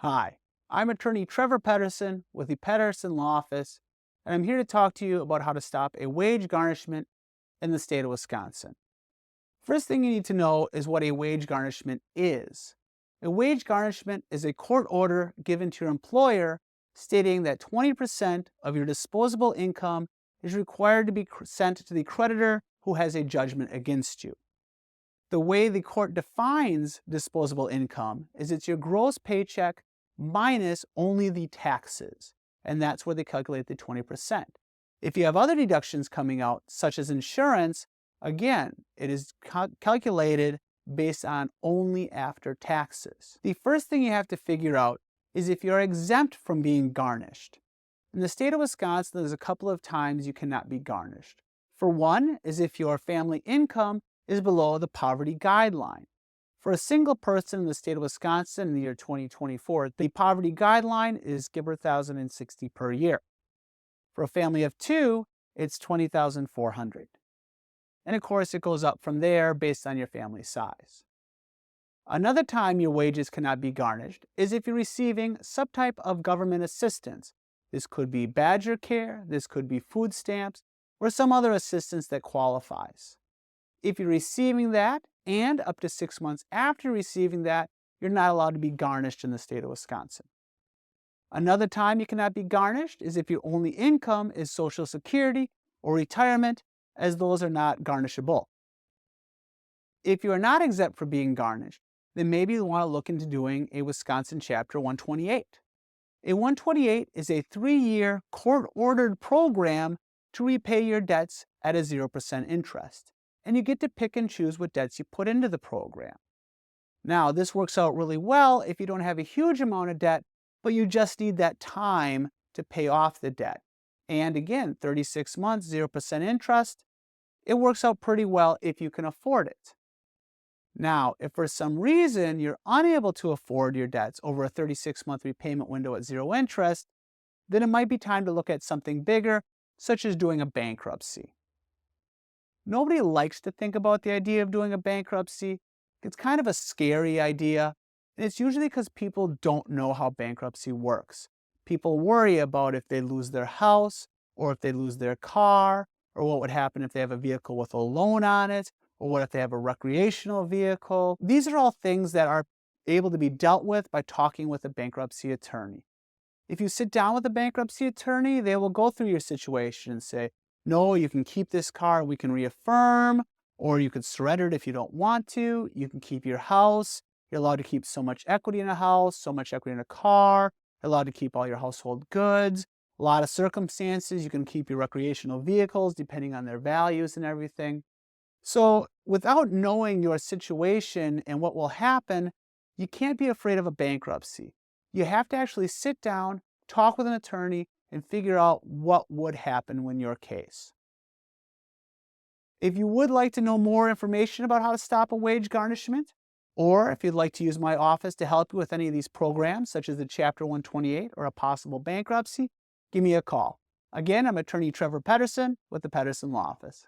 Hi, I'm attorney Trevor Pedersen with the Pedersen Law Office, and I'm here to talk to you about how to stop a wage garnishment in the state of Wisconsin. First thing you need to know is what a wage garnishment is. A wage garnishment is a court order given to your employer stating that 20% of your disposable income is required to be sent to the creditor who has a judgment against you. The way the court defines disposable income is it's your gross paycheck minus only the taxes, and that's where they calculate the 20%. If you have other deductions coming out, such as insurance, again, it is calculated based on only after taxes. The first thing you have to figure out is if you're exempt from being garnished. In the state of Wisconsin, there's a couple of times you cannot be garnished. For one is if your family income is below the poverty guideline. For a single person in the state of Wisconsin in the year 2024, the poverty guideline is $1,060 per year. For a family of two, it's $20,400. And of course, it goes up from there based on your family size. Another time your wages cannot be garnished is if you're receiving some type of government assistance. This could be Badger Care, this could be food stamps, or some other assistance that qualifies. If you're receiving that, and up to 6 months after receiving that, you're not allowed to be garnished in the state of Wisconsin. Another time you cannot be garnished is if your only income is Social Security or retirement, as those are not garnishable. If you are not exempt from being garnished, then maybe you want to look into doing a Wisconsin Chapter 128. A 128 is a 3-year court-ordered program to repay your debts at a 0% interest. And you get to pick and choose what debts you put into the program. Now, this works out really well if you don't have a huge amount of debt, but you just need that time to pay off the debt. And again, 36 months, 0% interest, it works out pretty well if you can afford it. Now, if for some reason you're unable to afford your debts over a 36-month repayment window at 0 interest, then it might be time to look at something bigger, such as doing a bankruptcy. Nobody likes to think about the idea of doing a bankruptcy. It's kind of a scary idea, and it's usually because people don't know how bankruptcy works. People worry about if they lose their house, or if they lose their car, or what would happen if they have a vehicle with a loan on it, or what if they have a recreational vehicle. These are all things that are able to be dealt with by talking with a bankruptcy attorney. If you sit down with a bankruptcy attorney, they will go through your situation and say, no, you can keep this car, we can reaffirm, or you could surrender it if you don't want to. You can keep your house. You're allowed to keep so much equity in a house, so much equity in a car. You're allowed to keep all your household goods. A lot of circumstances, you can keep your recreational vehicles depending on their values and everything. So without knowing your situation and what will happen, you can't be afraid of a bankruptcy. You have to actually sit down, talk with an attorney, and figure out what would happen in your case. If you would like to know more information about how to stop a wage garnishment, or if you'd like to use my office to help you with any of these programs, such as the Chapter 128 or a possible bankruptcy, give me a call. Again, I'm attorney Trevor Pedersen with the Pedersen Law Office.